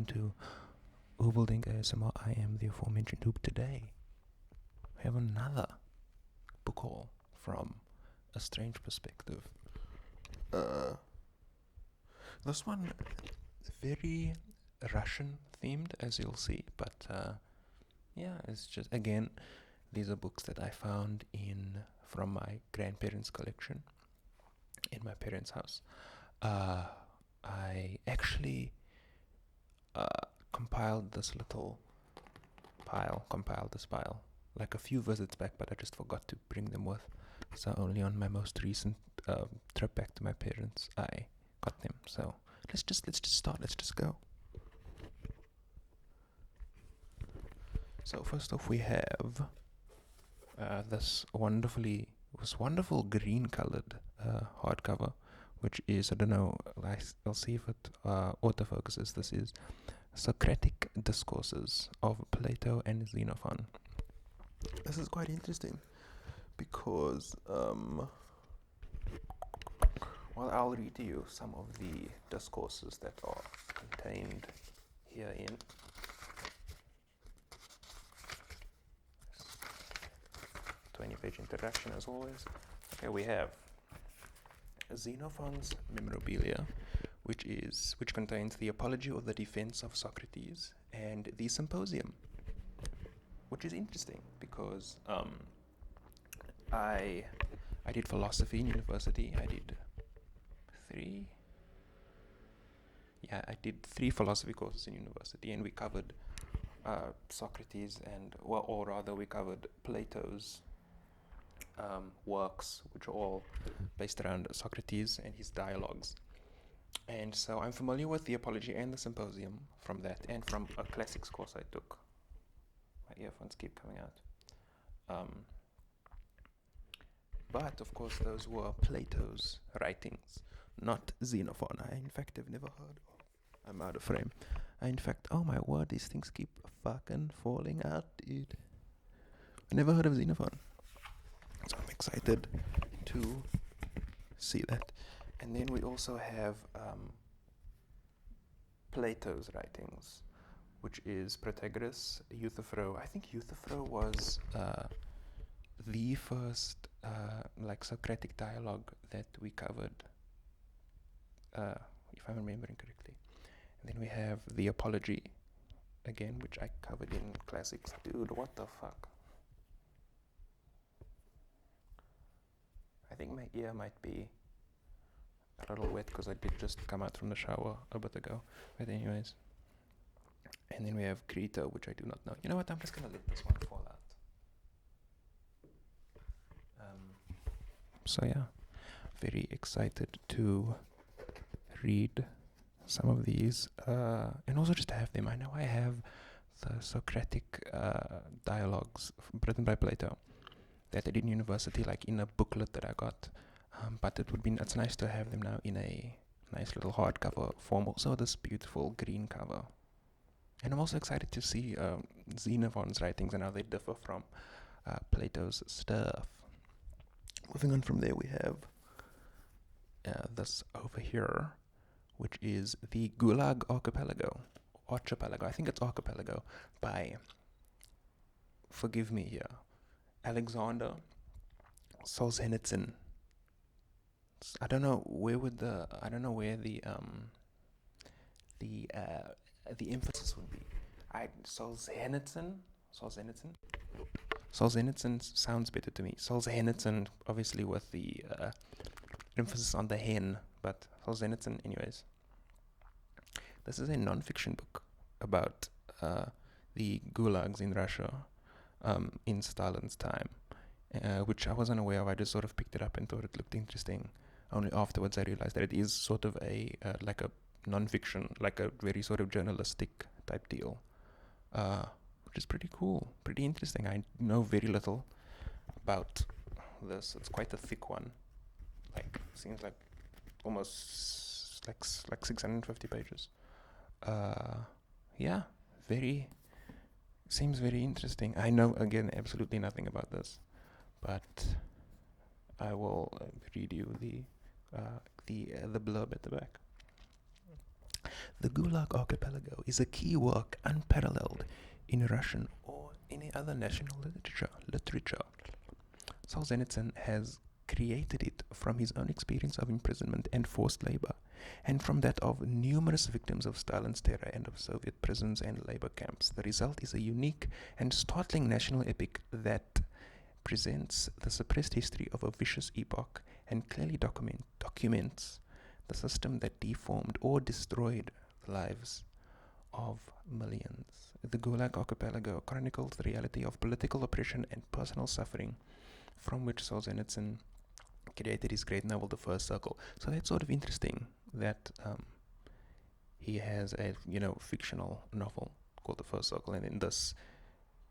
to Oobledink ASMR. I am the aforementioned Hoop. Today, we have another book haul from a strange perspective. This one, very Russian themed, as you'll see, but yeah, it's just, again, these are books that I found from my grandparents' collection in my parents' house. I actually compiled this pile like a few visits back, but I just forgot to bring them with. So only on my most recent trip back to my parents I got them. So let's just start. Let's just go. So first off, we have this wonderful green colored hardcover, which is, I don't know, I'll see if it autofocuses. This is Socratic Discourses of Plato and Xenophon. This is quite interesting because, well, I'll read to you some of the discourses that are contained herein. 20-page introduction as always. Okay, we have Xenophon's Memorabilia, which contains the Apology or the Defense of Socrates and the Symposium, which is interesting because I did philosophy in university. I did three philosophy courses in university, and we covered Socrates we covered Plato's works, which are all based around Socrates and his dialogues. And so I'm familiar with the Apology and the Symposium from that, and from a classics course I took. My earphones keep coming out. But of course those were Plato's writings, not Xenophon. I in fact have never heard of. I'm out of frame. Oh my word, these things keep fucking falling out, dude. I never heard of Xenophon. So I'm excited to see that. And then we also have Plato's writings, which is Protagoras, Euthyphro. I think Euthyphro was the first Socratic dialogue that we covered, if I'm remembering correctly. And then we have the Apology, again, which I covered in classics. Dude, what the fuck? I think my ear might be a little wet because I did just come out from the shower a bit ago. But anyways. And then we have Crito, which I do not know. You know what? I'm just going to let this one fall out. So yeah, very excited to read some of these and also just to have them. I know I have the Socratic dialogues written by Plato that I did in university, like in a booklet that I got, but it's nice to have them now in a nice little hardcover form, also this beautiful green cover. And I'm also excited to see Xenophon's writings and how they differ from Plato's stuff. Moving on from there, we have this over here, which is the Gulag Archipelago. I think it's Archipelago, by, forgive me here, Alexander Solzhenitsyn. I don't know where the emphasis would be. Solzhenitsyn sounds better to me. Solzhenitsyn, obviously with the emphasis on the hen, but Solzhenitsyn anyways. This is a non-fiction book about the gulags in Russia in Stalin's time, which I wasn't aware of. I just sort of picked it up and thought it looked interesting. Only afterwards I realized that it is sort of like a non-fiction, like a very sort of journalistic type deal, which is pretty cool, pretty interesting. I know very little about this. It's quite a thick one. Seems like almost like 650 pages. Yeah, seems very interesting. I know, again, absolutely nothing about this, but I will read you the blurb at the back. The Gulag Archipelago is a key work unparalleled in Russian or any other national literature. Solzhenitsyn has created it from his own experience of imprisonment and forced labor, and from that of numerous victims of Stalin's terror and of Soviet prisons and labor camps. The result is a unique and startling national epic that presents the suppressed history of a vicious epoch and clearly documents the system that deformed or destroyed the lives of millions. The Gulag Archipelago chronicles the reality of political oppression and personal suffering from which Solzhenitsyn created his great novel, The First Circle. So that's sort of interesting that he has a fictional novel called The First Circle, and in this,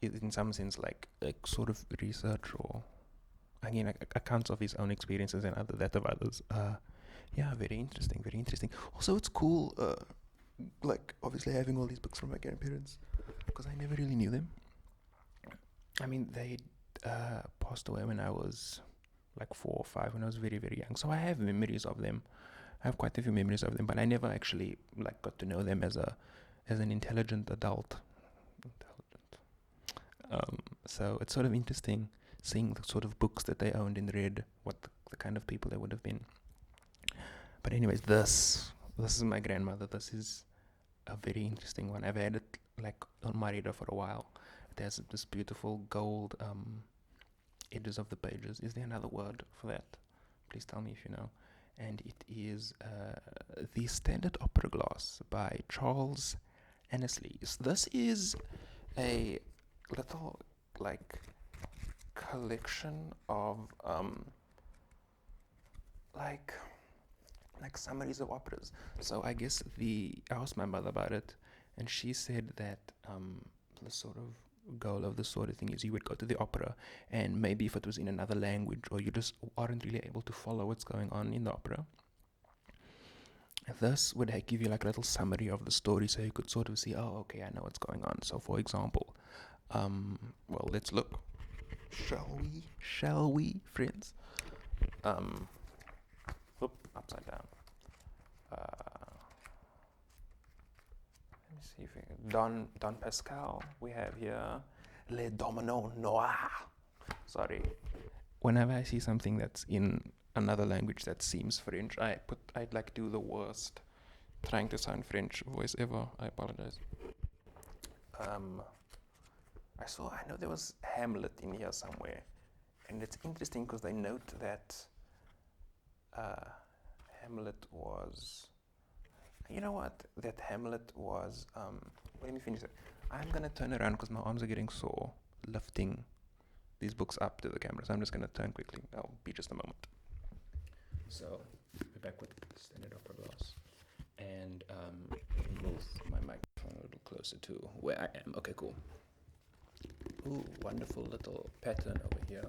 in some sense, like sort of research or again accounts of his own experiences and that of others. Very interesting, very interesting. Also, it's cool, like obviously having all these books from my grandparents, because I never really knew them. I mean, they passed away when I was like 4 or 5, when I was very, very young. So I have memories of them. I have quite a few memories of them, but I never actually like got to know them as an intelligent adult. So it's sort of interesting seeing the sort of books that they owned and read, what the kind of people they would have been. But anyways, this is my grandmother. This is a very interesting one. I've had it like on my reader for a while. It has this beautiful gold edges of the pages. Is there another word for that? Please tell me if you know. And it is The Standard Opera Glass by Charles Annesley. This is a little like collection of like summaries of operas. So I guess I asked my mother about it, and she said that the sort of goal of this sort of thing is you would go to the opera, and maybe if it was in another language or you just aren't really able to follow what's going on in the opera, this would give you like a little summary of the story, so you could sort of see, oh, okay, I know what's going on. So for example, well, let's look. Shall we, friends? Upside down. Let me see if we can. Don Pascal, we have here. Le Domino Noir. Sorry. Whenever I see something that's in another language that seems French, I'd like do the worst trying to sound French voice ever. I apologize. I know there was Hamlet in here somewhere, and it's interesting because they note that Hamlet was, that Hamlet was, let me finish it. I'm going to turn around because my arms are getting sore lifting these books up to the camera, so I'm just going to turn quickly. I'll be just a moment. So, we're back with Standard Opera Glass, and move my microphone a little closer to where I am. Okay, cool. Ooh, wonderful little pattern over here.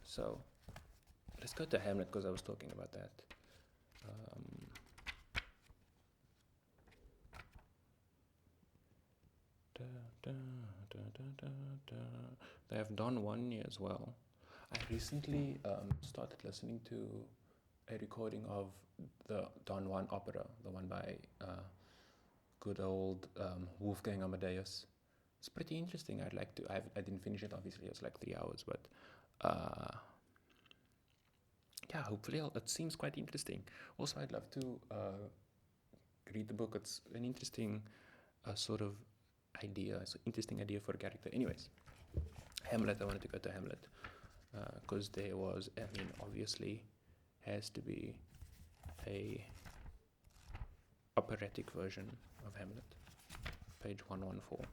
So, let's go to Hamlet because I was talking about that. They have Don Juan as well. I recently started listening to a recording of the Don Juan opera, the one by good old Wolfgang Amadeus. It's pretty interesting. I'd like to. I didn't finish it, obviously. It's like 3 hours, but hopefully it seems quite interesting. Also, I'd love to read the book. It's an interesting sort of idea. It's an interesting idea for a character. Anyways, Hamlet. I wanted to go to Hamlet because there was. Obviously, has to be a operatic version of Hamlet. Page 114.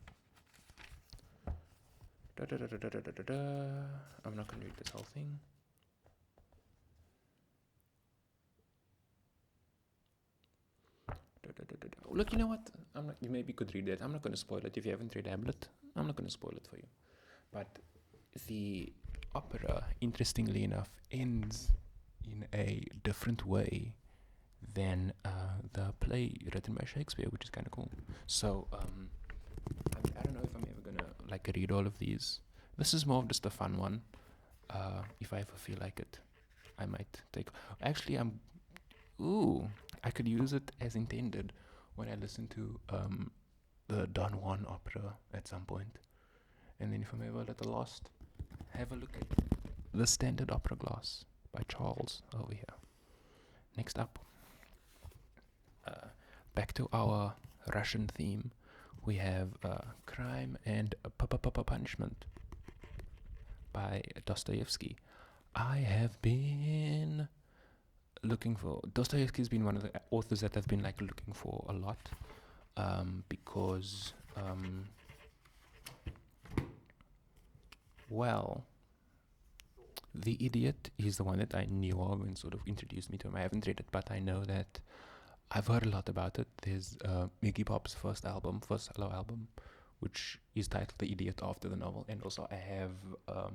I'm not going to read this whole thing. Look, you know what? You maybe could read it. I'm not going to spoil it. If you haven't read Hamlet, I'm not going to spoil it for you. But the opera, interestingly enough, ends in a different way than the play written by Shakespeare, which is kind of cool. So, I don't know if I'm ever going to read all of these. This is more of just a fun one. If I ever feel like it, I might take. Actually, I could use it as intended when I listen to the Don Juan opera at some point. And then if I'm ever a little lost, have a look at the Standard Opera Glass by Charles over here. Next up, back to our Russian theme, we have Crime and Punishment by Dostoevsky. I have been looking for... Dostoevsky's been one of the authors that I've been like looking for a lot, because well, The Idiot is the one that I knew of and sort of introduced me to him. I haven't read it, but I know that I've heard a lot about it. There's Iggy Pop's first solo album, which is titled The Idiot after the novel. And also I have, I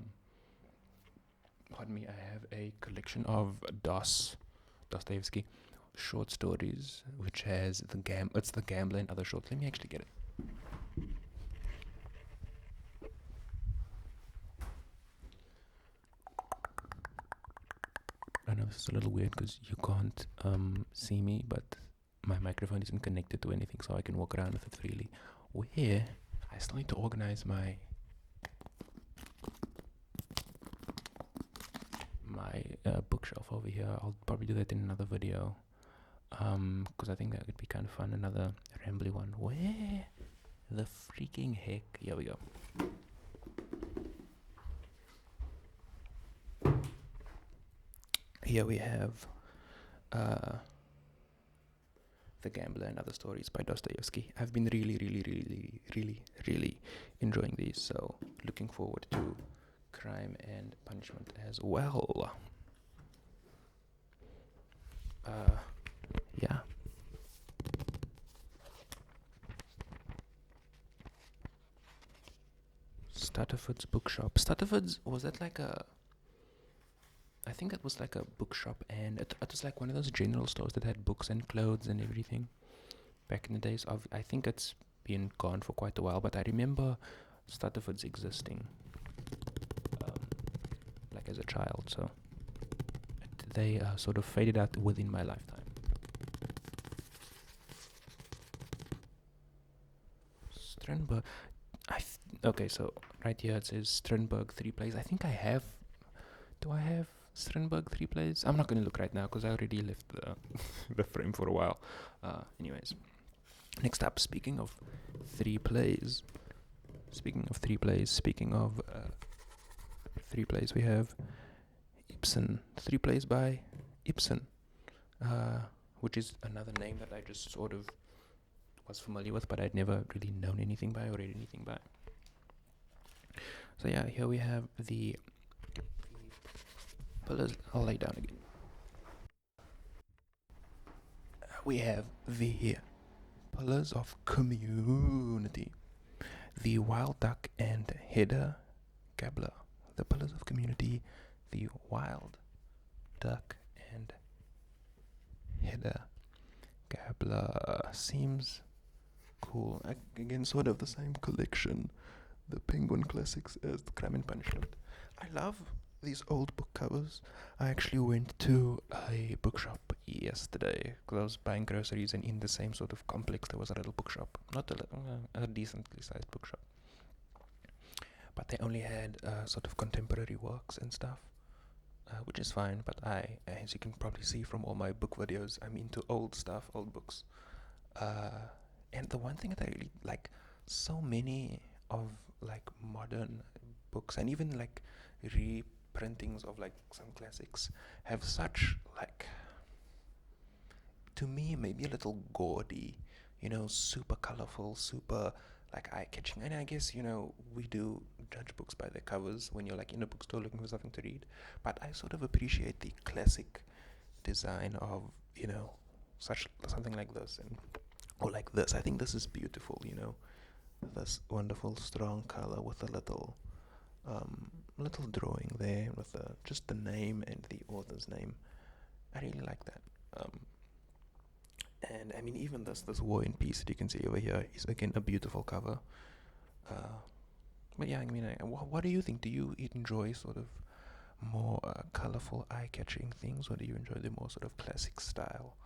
have a collection of Dostoevsky short stories, which has it's The Gambler and Other Shorts. Let me actually get it. I know this is a little weird because you can't see me, but my microphone isn't connected to anything, so I can walk around with it freely. Where I still need to organize my bookshelf over here. I'll probably do that in another video, because I think that would be kind of fun. Another rambly one. Where the freaking heck? Here we go. Here we have The Gambler and Other Stories by Dostoevsky. I've been really enjoying these, so looking forward to Crime and Punishment as well. Yeah. Stutterford's Bookshop. Stutterford's, was that like a... I think that was like a bookshop, and it was like one of those general stores that had books and clothes and everything back in the days. I think it's been gone for quite a while, but I remember Stutterford's existing like as a child, so they sort of faded out within my lifetime. Strindberg. Okay, so right here it says Strindberg 3 plays. I think I have... Do I have Strindberg 3 plays? I'm not going to look right now because I already left the frame for a while. Anyways, next up, speaking of 3 plays, we have Ibsen. 3 plays by Ibsen, which is another name that I just sort of was familiar with, but I'd never really known anything by or read anything by. So yeah, here we have the pillars. I'll lay down again. We have the Pillars of Community, The Wild Duck and Hedda Gabler. The Pillars of Community, The Wild Duck and Hedda Gabler. Seems cool. Again, sort of the same collection, the Penguin Classics, as the Crime and Punishment. I love these old book covers. I actually went to a bookshop yesterday because I was buying groceries, and in the same sort of complex there was a little bookshop, not a decently sized bookshop, but they only had sort of contemporary works and stuff, which is fine. But I, as you can probably see from all my book videos, I'm into old stuff, old books, and the one thing that I really like, so many of like modern books and even like reprintings of like some classics have such, like, to me, maybe a little gaudy, super colorful, super like eye-catching. And I guess, we do judge books by their covers when you're like in a bookstore looking for something to read, but I sort of appreciate the classic design of, something like this, or like this. I think this is beautiful, this wonderful strong color with a little drawing there with just the name and the author's name. I really like that. And I mean, even this War and Peace that you can see over here is again a beautiful cover. But yeah, I mean, what do you think? Do you enjoy sort of more colorful, eye-catching things, or do you enjoy the more sort of classic style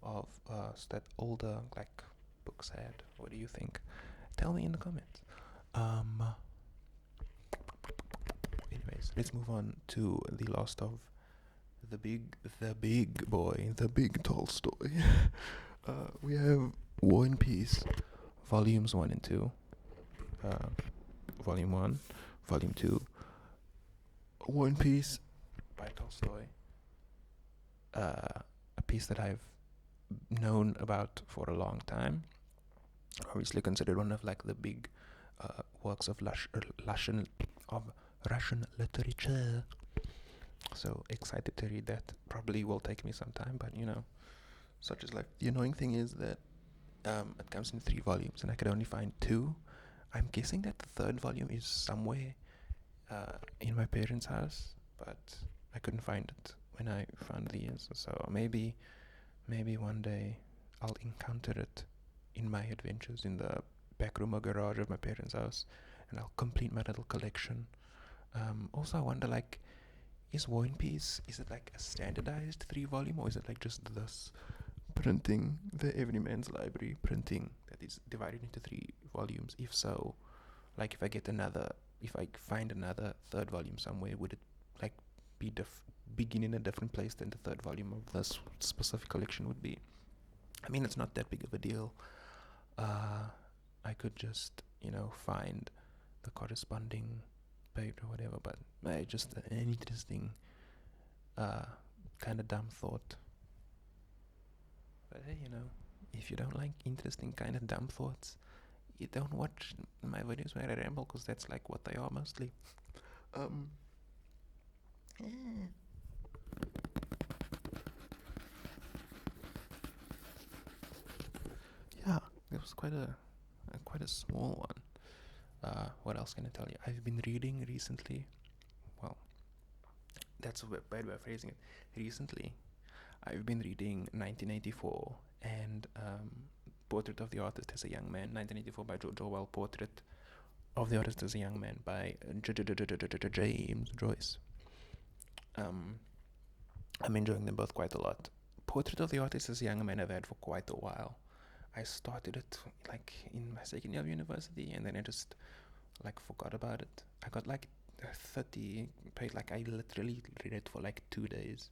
of that older like books had. What do you think? Tell me in the comments. Anyways, let's move on to the last of the big boy, the big Tolstoy. We have War and Peace, volumes 1 and 2. Volume 1, volume 2. War and Peace by Tolstoy. A piece that I've known about for a long time. Obviously considered one of like the big works of Russian literature. So excited to read that. Probably will take me some time, but such is life. The annoying thing is that it comes in 3 volumes, and I could only find 2. I'm guessing that the 3rd volume is somewhere in my parents' house, but I couldn't find it when I found these. So maybe one day I'll encounter it in my adventures in the back room or garage of my parents' house, and I'll complete my little collection. Also, I wonder, like, is War and Peace, is it like a standardized 3-volume, or is it like just this printing, the Everyman's Library printing that is divided into 3 volumes? If so, like, if I find another 3rd volume somewhere, would it like begin in a different place than the 3rd volume of this specific collection would be? I mean, it's not that big of a deal. I could just find the corresponding page or whatever, but just an interesting kind of dumb thought. But hey, if you don't like interesting kind of dumb thoughts, you don't watch my videos where I ramble, because that's like what they are mostly. Yeah, it was quite a small one. What else can I tell you? I've been reading recently. Well, that's a bad way of phrasing it. Recently, I've been reading 1984 and Portrait of the Artist as a Young Man. 1984 by George Orwell. Portrait of the Artist as a Young Man by James Joyce. I'm enjoying them both quite a lot. Portrait of the Artist as a Young Man I've had for quite a while. I started it like in my 2nd year of university, and then I just like forgot about it. I got like 30 paid, like I literally read it for like 2 days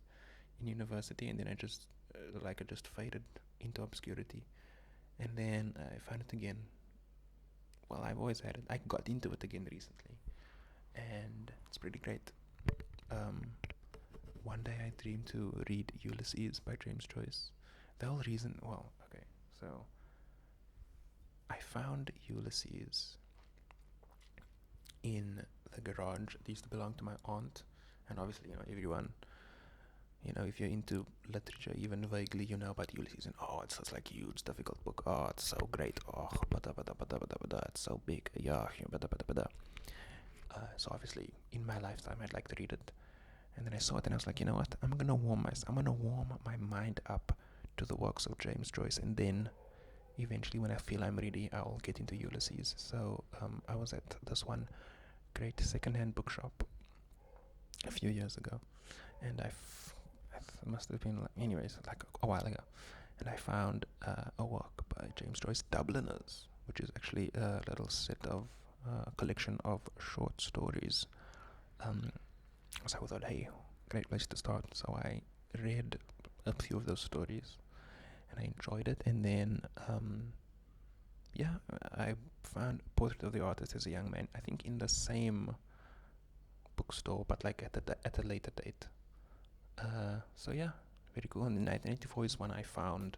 in university, and then I just it just faded into obscurity. And then I found it again. Well, I've always had it. I got into it again recently, and it's pretty great. One day I dreamed to read Ulysses by James Joyce. The whole reason, so I found Ulysses in the garage. It used to belong to my aunt, and obviously, everyone, if you're into literature, even vaguely, about Ulysses, and it's like a huge, difficult book. It's so great. It's so big. So obviously, in my lifetime, I'd like to read it. And then I saw it, and I was like, you know what? I'm gonna warm my mind up to the works of James Joyce, and then eventually, when I feel I'm ready, I'll get into Ulysses. So I was at this one great secondhand bookshop a few years ago, and I must have been like a while ago, and I found a work by James Joyce, Dubliners, which is actually a little set of collection of short stories. So I thought, hey, great place to start. So I read a few of those stories, and I enjoyed it. And then, I found Portrait of the Artist as a Young Man, I think in the same bookstore, but like at a later date. So yeah, very cool. And then 1984 is one I found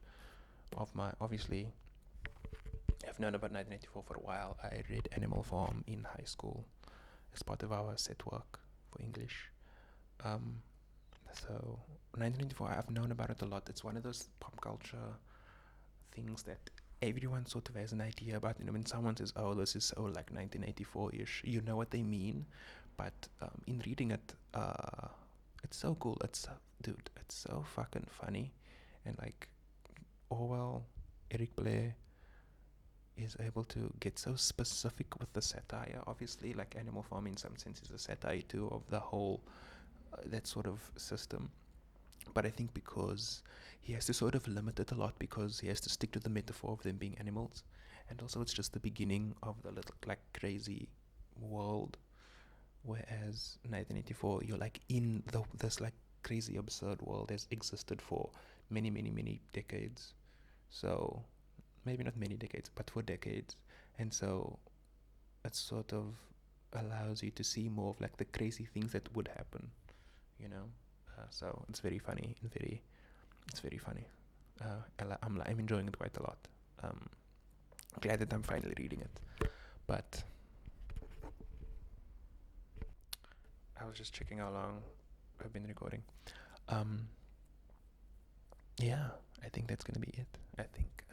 of my, obviously, I've known about 1984 for a while. I read Animal Farm in high school as part of our set work for English. So 1984, I've known about it a lot. It's one of those pop culture things that everyone sort of has an idea about. When someone says, "Oh, this is so like 1984-ish," you know what they mean. But in reading it, it's so cool. It's so fucking funny, and like Orwell, Eric Blair is able to get so specific with the satire. Obviously, like Animal Farm in some sense is a satire too of the whole that sort of system. But I think because he has to sort of limit it a lot because he has to stick to the metaphor of them being animals, and also it's just the beginning of the little like crazy world. Whereas 1984, you're like in this like crazy absurd world has existed for many many many decades. So maybe not many decades, but for decades, and so it sort of allows you to see more of like the crazy things that would happen, you know. So it's very funny and it's very funny. I'm enjoying it quite a lot. Glad that I'm finally reading it. But I was just checking how long I've been recording. Yeah, I think that's gonna be it. I think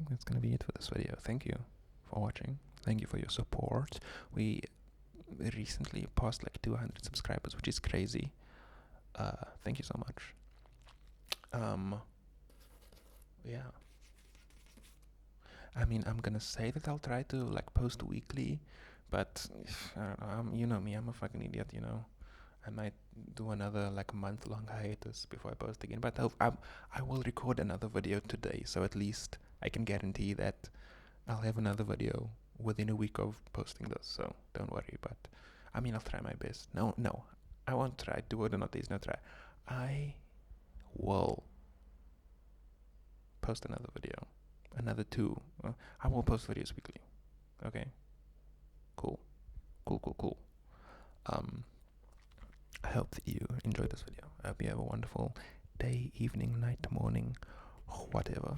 that's gonna be it for this video. Thank you for watching. Thank you for your support. We recently passed like 200 subscribers, which is crazy. Thank you so much. Yeah. I mean, I'm gonna say that I'll try to like post weekly, but I don't know, you know me, I'm a fucking idiot, you know. I might do another like month-long hiatus before I post again, but I will record another video today, so at least I can guarantee that I'll have another video within a week of posting this, so don't worry. But I mean, I'll try my best. No, I won't try. Do it or not, there's no try. I will post another video, another two. I will post videos weekly. Okay. Cool. I hope that you enjoyed this video. I hope you have a wonderful day, evening, night, morning, whatever,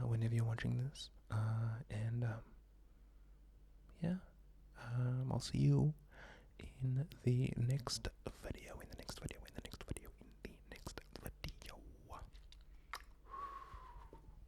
whenever you're watching this. And yeah, I'll see you in the next video.